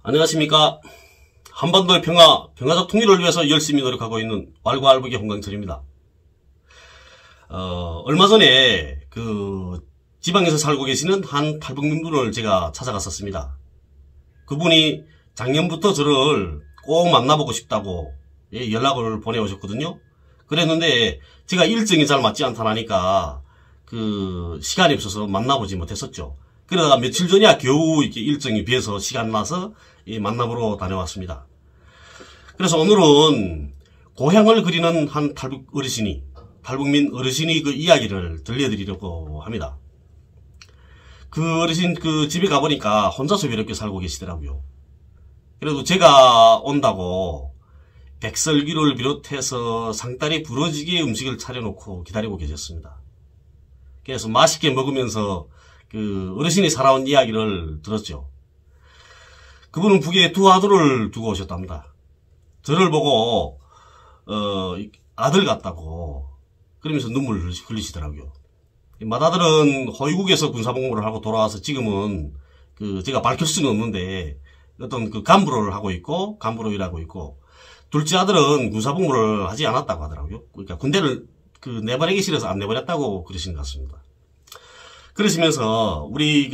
안녕하십니까. 한반도의 평화적 통일을 위해서 열심히 노력하고 있는 왈가왈부의 홍강철입니다. 얼마 전에 지방에서 살고 계시는 한 탈북민분을 제가 찾아갔었습니다. 그분이 작년부터 저를 꼭 만나보고 싶다고 연락을 보내오셨거든요. 그랬는데 제가 일정이 잘 맞지 않다니까 시간이 없어서 만나보지 못했었죠. 그러다가 며칠 전이야 겨우 이렇게 일정이 비어서 시간 나서 만나보러 다녀왔습니다. 그래서 오늘은 고향을 그리는 한 탈북민 어르신이 그 이야기를 들려드리려고 합니다. 그 어르신 집에 가보니까 혼자서 외롭게 살고 계시더라고요. 그래도 제가 온다고 백설기를 비롯해서 상다리 부러지게 음식을 차려놓고 기다리고 계셨습니다. 그래서 맛있게 먹으면서 어르신이 살아온 이야기를 들었죠. 그분은 북에 두 아들을 두고 오셨답니다. 저를 보고 아들 같다고 그러면서 눈물을 흘리시더라고요. 맏아들은 호위국에서 군사복무를 하고 돌아와서 지금은 제가 밝힐 수는 없는데 어떤 간부를 하고 있고 간부로 일하고 있고, 둘째 아들은 군사복무를 하지 않았다고 하더라고요. 그러니까 군대를 내보내기 싫어서 안 내보냈다고 그러신 것 같습니다. 그러시면서 우리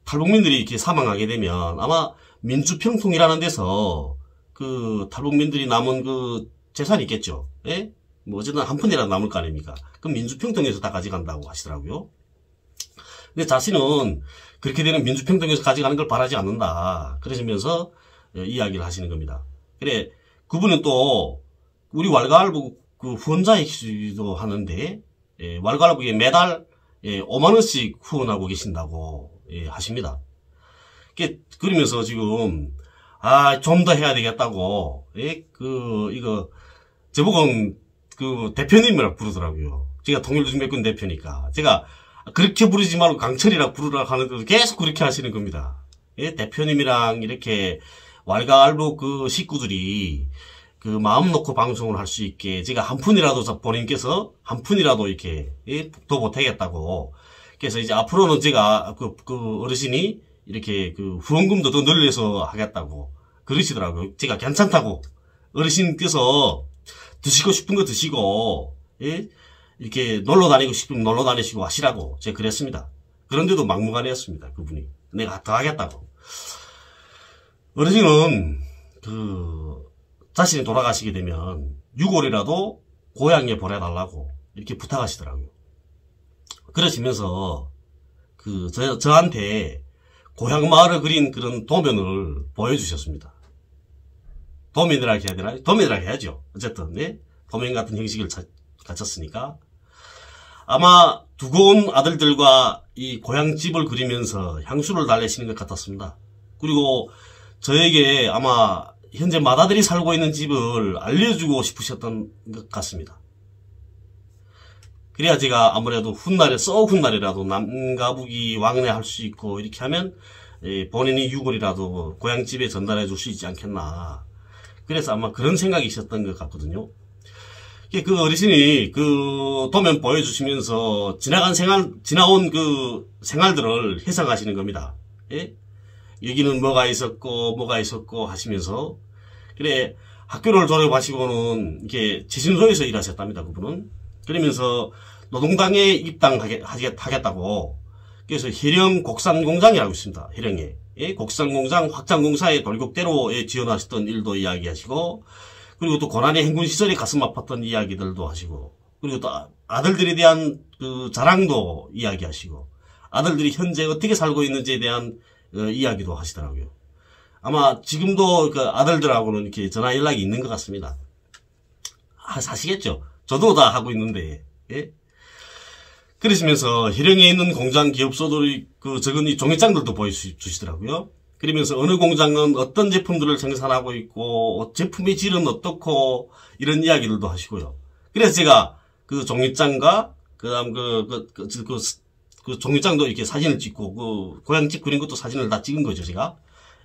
탈북민들이 이렇게 사망하게 되면 아마 민주평통이라는 데서 탈북민들이 남은 재산이 있겠죠. 예? 어쨌든 한 푼이라도 남을 거 아닙니까? 그럼 민주평통에서 다 가져간다고 하시더라고요. 근데 자신은 그렇게 되는 민주평통에서 가져가는 걸 바라지 않는다. 그러시면서 이야기를 하시는 겁니다. 그래, 그분은 또 우리 왈가왈부 후원자이기도 하는데, 왈가왈부에 매달 5만원씩 후원하고 계신다고 하십니다. 그러면서 지금 좀 더 해야 되겠다고 저보고는 대표님이라고 부르더라고요. 제가 통일중매권 대표니까 제가 그렇게 부르지 말고 강철이라고 부르라고 하는데도 계속 그렇게 하시는 겁니다. 대표님이랑 이렇게 왈가왈부 식구들이 마음 놓고 방송을 할 수 있게 제가 한 푼이라도 본인께서 한 푼이라도 이렇게 더 보태겠다고. 그래서 이제 앞으로는 제가 어르신이 이렇게 후원금도 더 늘려서 하겠다고 그러시더라고요. 제가 괜찮다고, 어르신께서 드시고 싶은 거 드시고 이렇게 놀러 다니고 싶으면 놀러 다니시고 하시라고 제가 그랬습니다. 그런데도 막무가내였습니다. 그분이 내가 더 하겠다고. 어르신은 자신이 돌아가시게 되면 6월이라도 고향에 보내달라고 이렇게 부탁하시더라고요. 그러시면서 저한테 고향 마을을 그린 그런 도면을 보여주셨습니다. 도면이라고 해야 되나요? 도면이라고 해야죠. 어쨌든 도면 같은 형식을 갖췄으니까 아마 두고 온 아들들과 이 고향집을 그리면서 향수를 달래시는 것 같았습니다. 그리고 저에게 아마 현재 맏아들이 살고 있는 집을 알려주고 싶으셨던 것 같습니다. 그래야 제가 아무래도 훗날이라도 남과 북이 왕래할 수 있고 이렇게 하면 본인이 유골이라도 고향집에 전달해 줄 수 있지 않겠나. 그래서 아마 그런 생각이 있었던 것 같거든요. 어르신이 도면 보여주시면서 지나온 생활들을 회상하시는 겁니다. 여기는 뭐가 있었고 하시면서, 그래, 학교를 졸업하시고는 이렇게 지신소에서 일하셨답니다, 그분은. 그러면서 노동당에 입당하겠다고. 그래서 해령 곡산공장이라고 있습니다, 해령에. 곡산공장 확장공사의 돌격대로 지원하셨던 일도 이야기하시고, 그리고 또 고난의 행군시설에 가슴 아팠던 이야기들도 하시고, 그리고 또 아들들에 대한 자랑도 이야기하시고, 아들들이 현재 어떻게 살고 있는지에 대한 이야기도 하시더라고요. 아마 지금도 아들들하고는 이렇게 전화 연락이 있는 것 같습니다. 사시겠죠. 저도 다 하고 있는데. 그러시면서 해령에 있는 공장 기업소들이 적은 이 종이장들도 보여주시더라고요. 그러면서 어느 공장은 어떤 제품들을 생산하고 있고 제품의 질은 어떻고 이런 이야기들도 하시고요. 그래서 제가 종이장과 그다음 종이장도 이렇게 사진을 찍고 고향집 그린 것도 사진을 다 찍은 거죠, 제가.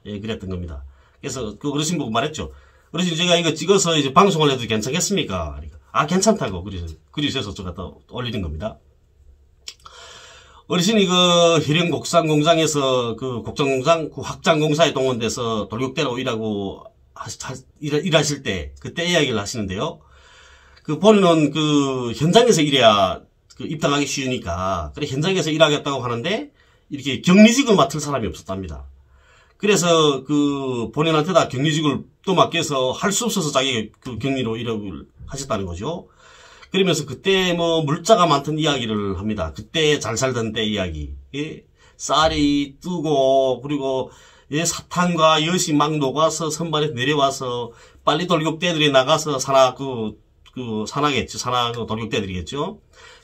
그랬던 겁니다. 그래서 어르신 보고 말했죠. 어르신, 제가 이거 찍어서 이제 방송을 해도 괜찮겠습니까? 그러니까 괜찮다고 그러셔서 제가 또 올리는 겁니다. 어르신이 그 희령 곡상 공장에서 그 곡장 공장 그 확장 공사에 동원돼서 돌격대로 일하실 때 그때 이야기를 하시는데요. 그 본인은 그 현장에서 일해야 그 입당하기 쉬우니까 그래 현장에서 일하겠다고 하는데 이렇게 격리직을 맡을 사람이 없었답니다. 그래서 그 본인한테다 격리직을 또 맡겨서 할 수 없어서 자기 그 격리로 일을 하셨다는 거죠. 그러면서 그때 뭐 물자가 많던 이야기를 합니다. 그때 잘 살던 때 이야기. 예? 쌀이 뜨고 그리고 예, 사탕과 엿이 막 녹아서 선반에 내려와서 빨리 돌격대들이 나가서 산하겠죠. 산하 돌격대들이겠죠.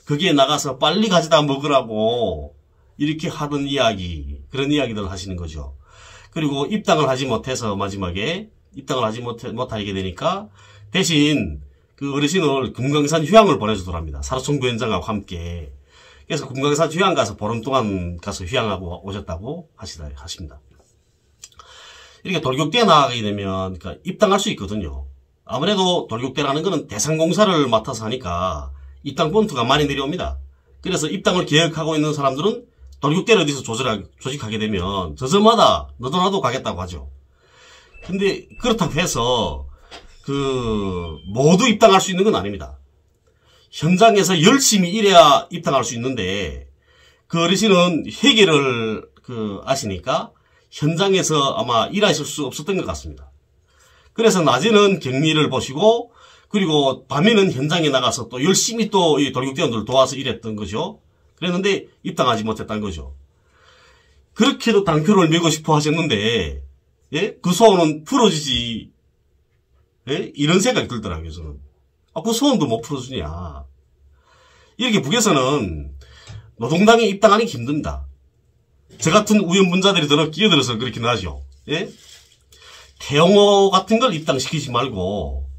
거기에 나가서 빨리 가져다 먹으라고 이렇게 하던 이야기, 그런 이야기들을 하시는 거죠. 그리고 입당을 하지 못해서 마지막에 입당을 하지 못하게 되니까 대신 그 어르신을 금강산 휴양을 보내주더랍니다. 사로총 부위원장하고 함께. 그래서 금강산 휴양 가서 보름 동안 가서 휴양하고 오셨다고 하십니다. 이렇게 돌격대에 나가게 되면 그러니까 입당할 수 있거든요. 아무래도 돌격대라는 거는 대상공사를 맡아서 하니까 입당 본투가 많이 내려옵니다. 그래서 입당을 계획하고 있는 사람들은 돌격대를 어디서 조직하게 되면 저저마다 너도나도 가겠다고 하죠. 근데 그렇다고 해서 모두 입당할 수 있는 건 아닙니다. 현장에서 열심히 일해야 입당할 수 있는데 그 어르신은 회계를 아시니까 현장에서 아마 일하실 수 없었던 것 같습니다. 그래서 낮에는 격리를 보시고 그리고 밤에는 현장에 나가서 또 열심히 또 이 돌격대원들 도와서 일했던 거죠. 그랬는데 입당하지 못했다는 거죠. 그렇게도 당표를 메고 싶어 하셨는데 예? 그 소원은 풀어지지 예? 이런 생각이 들더라고요. 저는. 그 소원도 못 풀어주냐. 이렇게 북에서는 노동당에 입당하기 힘듭니다. 저 같은 우연분자들이 끼어들어서 그렇게 하죠. 예? 태영호 같은 걸 입당시키지 말고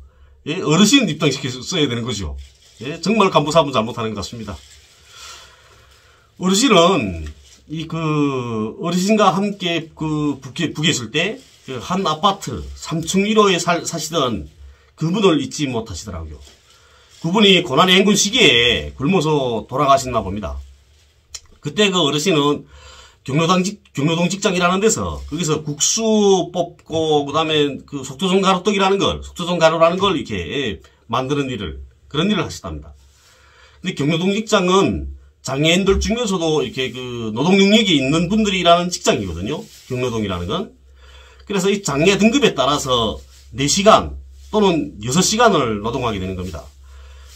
예? 어르신 입당시켰어야 되는 거죠. 예? 정말 간부사분 잘못하는 것 같습니다. 어르신은 어르신과 함께 북에 있을 때 한 아파트 3층 1호에 사시던 그분을 잊지 못하시더라고요. 그분이 고난의 행군 시기에 굶어서 돌아가셨나 봅니다. 그때 그 어르신은 경로동 직장이라는 데서 거기서 국수 뽑고 그다음에 속도종 가루라는 걸 이렇게 만드는 그런 일을 하셨답니다. 근데 경로동 직장은 장애인들 중에서도 이렇게 노동 능력이 있는 분들이 일하는 직장이거든요. 경로동이라는 건. 그래서 이 장애 등급에 따라서 4시간 또는 6시간을 노동하게 되는 겁니다.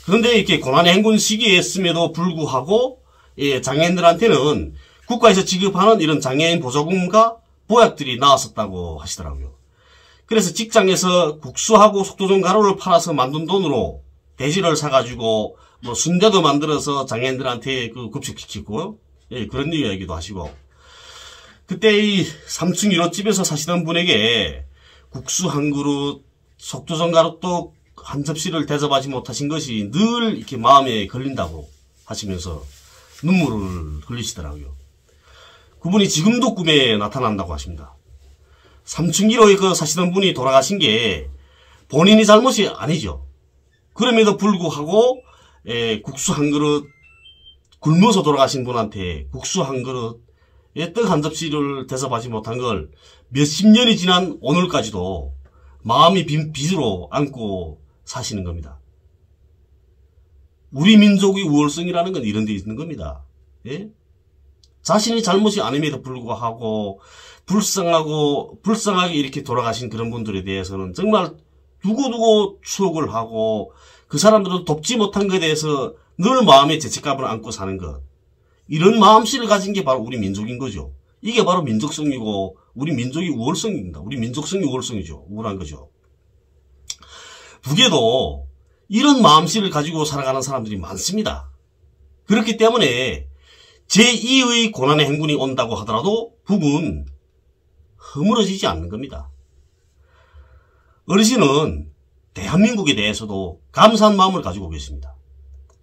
그런데 이렇게 고난의 행군 시기였음에도 불구하고 예, 장애인들한테는 국가에서 지급하는 이런 장애인 보조금과 보약들이 나왔었다고 하시더라고요. 그래서 직장에서 국수하고 속도종 가루를 팔아서 만든 돈으로 돼지를 사가지고 뭐 순대도 만들어서 장애인들한테 급식시키고 예, 그런 이야기도 하시고 그때 이 3층 1호 집에서 사시던 분에게 국수 한 그릇, 속도종 가루도 한 접시를 대접하지 못하신 것이 늘 이렇게 마음에 걸린다고 하시면서 눈물을 흘리시더라고요. 그분이 지금도 꿈에 나타난다고 하십니다. 3층 1호에 사시던 분이 돌아가신 게 본인이 잘못이 아니죠. 그럼에도 불구하고 국수 한 그릇, 굶어서 돌아가신 분한테 국수 한 그릇, 떡 한 접시를 대접하지 못한 걸 몇십 년이 지난 오늘까지도 마음이 빚으로 안고 사시는 겁니다. 우리 민족의 우월성이라는 건 이런 데 있는 겁니다. 예? 자신이 잘못이 아님에도 불구하고 불쌍하게 이렇게 돌아가신 그런 분들에 대해서는 정말 두고두고 추억을 하고 그 사람들은 돕지 못한 것에 대해서 늘 마음에 죄책감을 안고 사는 것. 이런 마음씨를 가진 게 바로 우리 민족인 거죠. 이게 바로 민족성이고 우리 민족의 우월성입니다. 우리 민족성이 우월성이죠. 우월한 거죠. 북에도 이런 마음씨를 가지고 살아가는 사람들이 많습니다. 그렇기 때문에 제2의 고난의 행군이 온다고 하더라도 북은 허물어지지 않는 겁니다. 어르신은 대한민국에 대해서도 감사한 마음을 가지고 계십니다.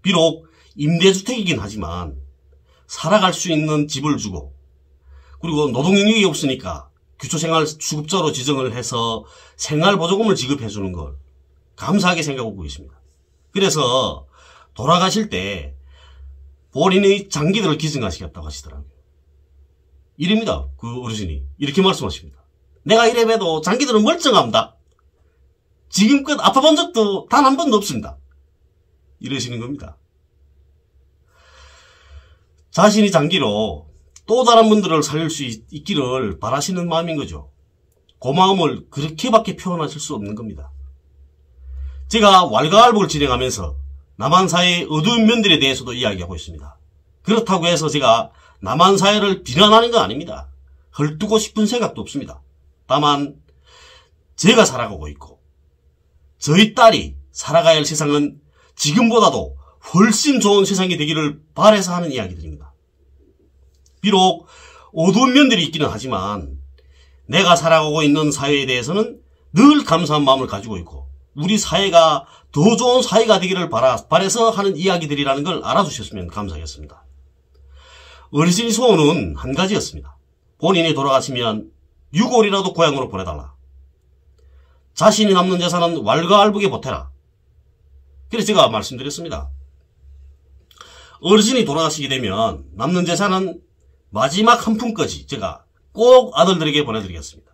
비록 임대주택이긴 하지만 살아갈 수 있는 집을 주고 그리고 노동 능력이 없으니까 기초생활수급자로 지정을 해서 생활보조금을 지급해 주는 걸 감사하게 생각하고 계십니다. 그래서 돌아가실 때 본인의 장기들을 기승화시켰다고 하시더라고요. 이릅니다. 그 어르신이 이렇게 말씀하십니다. 내가 이래봬도 장기들은 멀쩡합니다. 지금껏 아파본 적도 단 한 번도 없습니다. 이러시는 겁니다. 자신이 장기로 또 다른 분들을 살릴 수 있기를 바라시는 마음인 거죠. 그 마음을 그렇게밖에 표현하실 수 없는 겁니다. 제가 왈가왈부를 진행하면서 남한사회의 어두운 면들에 대해서도 이야기하고 있습니다. 그렇다고 해서 제가 남한사회를 비난하는 건 아닙니다. 헐뜯고 싶은 생각도 없습니다. 다만 제가 살아가고 있고 저희 딸이 살아가야 할 세상은 지금보다도 훨씬 좋은 세상이 되기를 바라서 하는 이야기들입니다. 비록 어두운 면들이 있기는 하지만 내가 살아가고 있는 사회에 대해서는 늘 감사한 마음을 가지고 있고 우리 사회가 더 좋은 사회가 되기를 바라서 하는 이야기들이라는 걸 알아주셨으면 감사하겠습니다. 어르신의 소원은 한 가지였습니다. 본인이 돌아가시면 6월이라도 고향으로 보내달라. 자신이 남는 재산은 왈가왈부게 보태라. 그래서 제가 말씀드렸습니다. 어르신이 돌아가시게 되면 남는 재산은 마지막 한 푼까지 제가 꼭 아들들에게 보내드리겠습니다.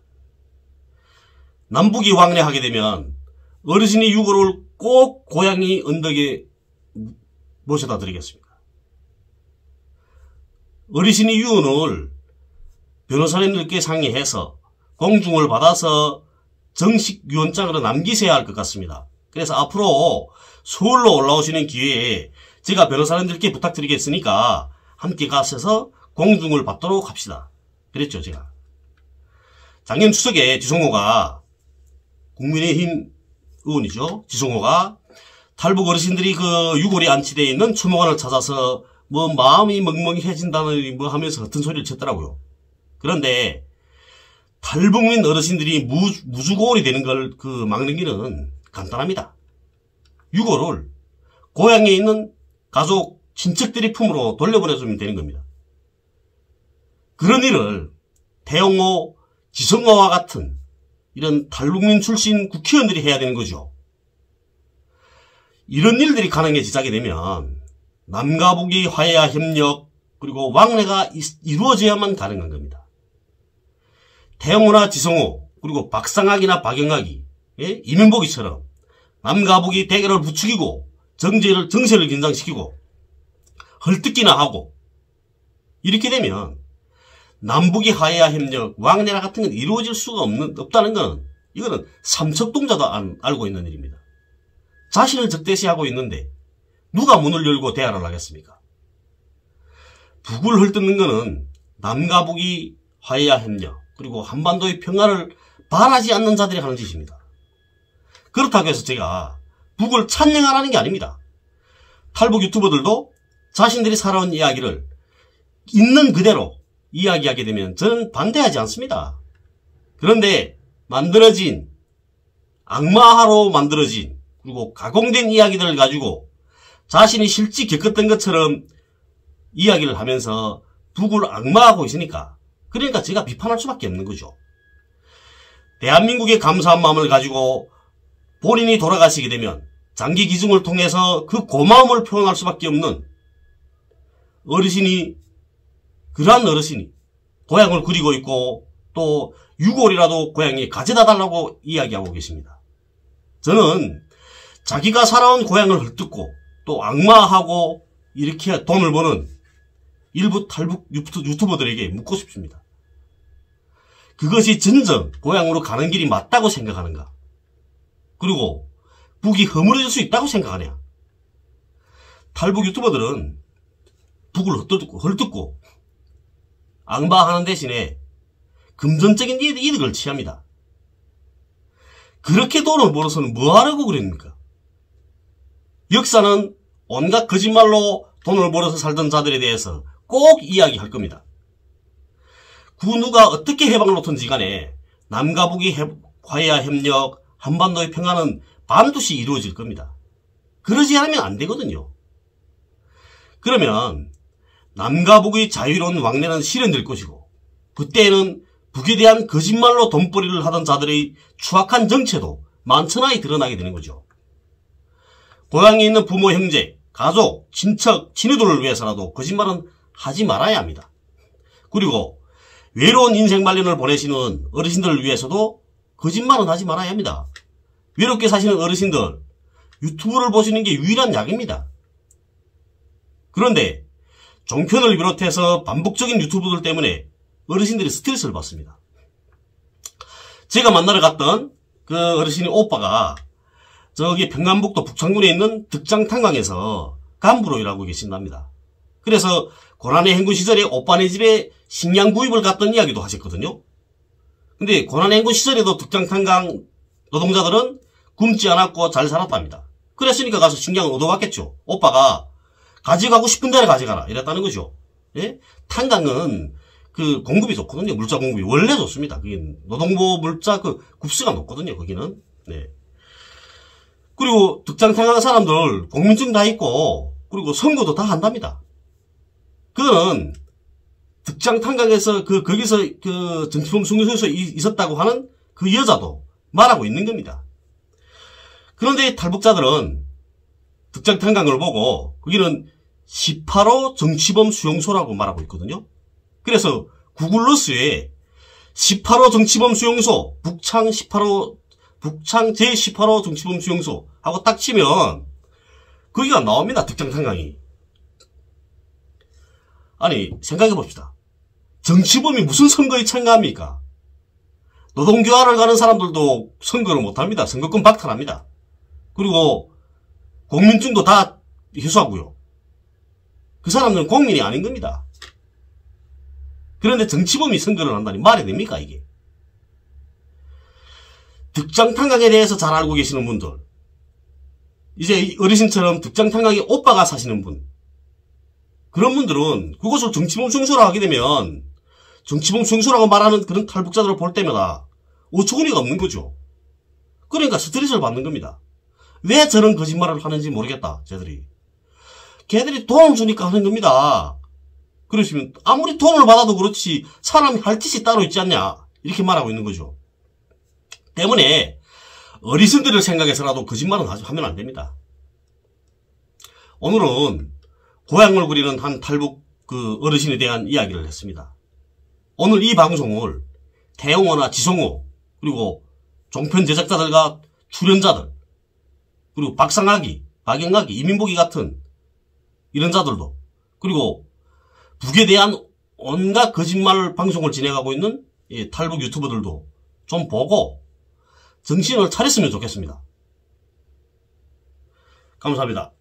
남북이 왕래하게 되면 어르신이 6월을 꼭 고향이 언덕에 모셔다 드리겠습니다. 어르신이 유언을 변호사님들께 상의해서 공중을 받아서 정식 유언장으로 남기셔야 할 것 같습니다. 그래서 앞으로 서울로 올라오시는 기회에 제가 변호사님들께 부탁드리겠으니까 함께 가셔서 공중을 받도록 합시다. 그랬죠, 제가. 작년 추석에 지성호가 국민의힘 의원이죠. 지성호가 탈북 어르신들이 그 유골이 안치되어 있는 추모관을 찾아서 뭐 마음이 멍멍해진다는 뭐 하면서 같은 소리를 쳤더라고요. 그런데 탈북민 어르신들이 무주고올이 되는 걸 그 막는 길은 간단합니다. 유골을 고향에 있는 가족, 친척들이 품으로 돌려보내주면 되는 겁니다. 그런 일을 태영호, 지성호와 같은 이런 탈북민 출신 국회의원들이 해야 되는 거죠. 이런 일들이 가능해지게 되면 남과 북이 화해와 협력 그리고 왕래가 이루어져야만 가능한 겁니다. 태영호나 지성호 그리고 박상학이나 박영학이 이명복이처럼 남과 북이 대결을 부추기고 정세를 긴장시키고 헐뜯기나 하고 이렇게 되면 남북이 화해와 협력, 왕래나 같은 건 이루어질 수가 없다는 건 이거는 삼척동자도 알고 있는 일입니다. 자신을 적대시하고 있는데 누가 문을 열고 대화를 하겠습니까? 북을 헐뜯는 거는 남과 북이 화해와 협력 그리고 한반도의 평화를 바라지 않는 자들이 하는 짓입니다. 그렇다고 해서 제가 북을 찬양하라는 게 아닙니다. 탈북 유튜버들도 자신들이 살아온 이야기를 있는 그대로 이야기하게 되면 저는 반대하지 않습니다. 그런데 만들어진 악마화로 만들어진 그리고 가공된 이야기들을 가지고 자신이 실제 겪었던 것처럼 이야기를 하면서 북을 악마하고 있으니까 그러니까 제가 비판할 수밖에 없는 거죠. 대한민국의 감사한 마음을 가지고 본인이 돌아가시게 되면 장기 기증을 통해서 그 고마움을 표현할 수밖에 없는 그러한 어르신이 고향을 그리고 있고 또 6월이라도 고향에 가져다 달라고 이야기하고 계십니다. 저는 자기가 살아온 고향을 헐뜯고 또 악마하고 이렇게 돈을 버는 일부 탈북 유튜버들에게 묻고 싶습니다. 그것이 진정 고향으로 가는 길이 맞다고 생각하는가? 그리고 북이 허물어질 수 있다고 생각하냐? 탈북 유튜버들은 북을 헐뜯고 악마하는 대신에 금전적인 이득을 취합니다. 그렇게 돈을 벌어서는 뭐하라고 그럽니까? 역사는 온갖 거짓말로 돈을 벌어서 살던 자들에 대해서 꼭 이야기할 겁니다. 그 누가 어떻게 해방을 놓든지 간에 남과 북이 화해와 협력, 한반도의 평화는 반드시 이루어질 겁니다. 그러지 않으면 안 되거든요. 그러면 남과 북의 자유로운 왕래는 실현될 것이고 그때에는 북에 대한 거짓말로 돈벌이를 하던 자들의 추악한 정체도 만천하에 드러나게 되는 거죠. 고향에 있는 부모, 형제, 가족, 친척, 친구들을 위해서라도 거짓말은 하지 말아야 합니다. 그리고 외로운 인생 말년을 보내시는 어르신들을 위해서도 거짓말은 하지 말아야 합니다. 외롭게 사시는 어르신들, 유튜브를 보시는 게 유일한 약입니다. 그런데 종편을 비롯해서 반복적인 유튜브들 때문에 어르신들이 스트레스를 받습니다. 제가 만나러 갔던 그 어르신의 오빠가 저기 평안북도 북창군에 있는 득장탄광에서 간부로 일하고 계신답니다. 그래서 고난의 행군 시절에 오빠네 집에 식량 구입을 갔던 이야기도 하셨거든요. 근데 고난의 행군 시절에도 득장탄광 노동자들은 굶지 않았고 잘 살았답니다. 그랬으니까 가서 식량을 얻어왔겠죠. 오빠가 가져가고 싶은 대로 가져가라 이랬다는 거죠. 예? 탄광은 그 공급이 좋거든요. 물자 공급이 원래 좋습니다. 그게 노동부 물자 그 굽수가 높거든요. 거기는. 네. 그리고 득장탄광 사람들 공민증 다 있고 그리고 선거도 다 한답니다. 그거는 득장탄광에서 거기서 그 정치범 순교소에서 있었다고 하는 그 여자도 말하고 있는 겁니다. 그런데 탈북자들은 득장탄광을 보고 거기는 18호 정치범 수용소라고 말하고 있거든요. 그래서 구글러스에 18호 정치범 수용소, 북창 제18호 정치범 수용소 하고 딱 치면 거기가 나옵니다. 득장탄광이. 아니 생각해 봅시다. 정치범이 무슨 선거에 참가합니까? 노동교환을 가는 사람들도 선거를 못합니다. 선거권 박탈합니다. 그리고 공민증도 다 회수하고요. 그 사람들은 국민이 아닌 겁니다. 그런데 정치범이 선거를 한다니 말이 됩니까 이게? 득장탄광에 대해서 잘 알고 계시는 분들, 이제 어르신처럼 득장탄광에 오빠가 사시는 분, 그런 분들은 그것을 정치범 수용소라고 하게 되면 정치범 수용소라고 말하는 그런 탈북자들을 볼 때마다 어처구니가 없는 거죠. 그러니까 스트레스를 받는 겁니다. 왜 저런 거짓말을 하는지 모르겠다. 걔들이 돈을 주니까 하는 겁니다. 그러시면 아무리 돈을 받아도 그렇지 사람이 할 짓이 따로 있지 않냐 이렇게 말하고 있는 거죠. 때문에 어르신들을 생각해서라도 거짓말은 하면 안 됩니다. 오늘은 고향을 그리는 한 탈북 그 어르신에 대한 이야기를 했습니다. 오늘 이 방송을 태용호나 지성호 그리고 종편 제작자들과 출연자들 그리고 박상학이, 박영학이, 이민복이 같은 이런 자들도 그리고 북에 대한 온갖 거짓말 방송을 진행하고 있는 이 탈북 유튜버들도 좀 보고 정신을 차렸으면 좋겠습니다. 감사합니다.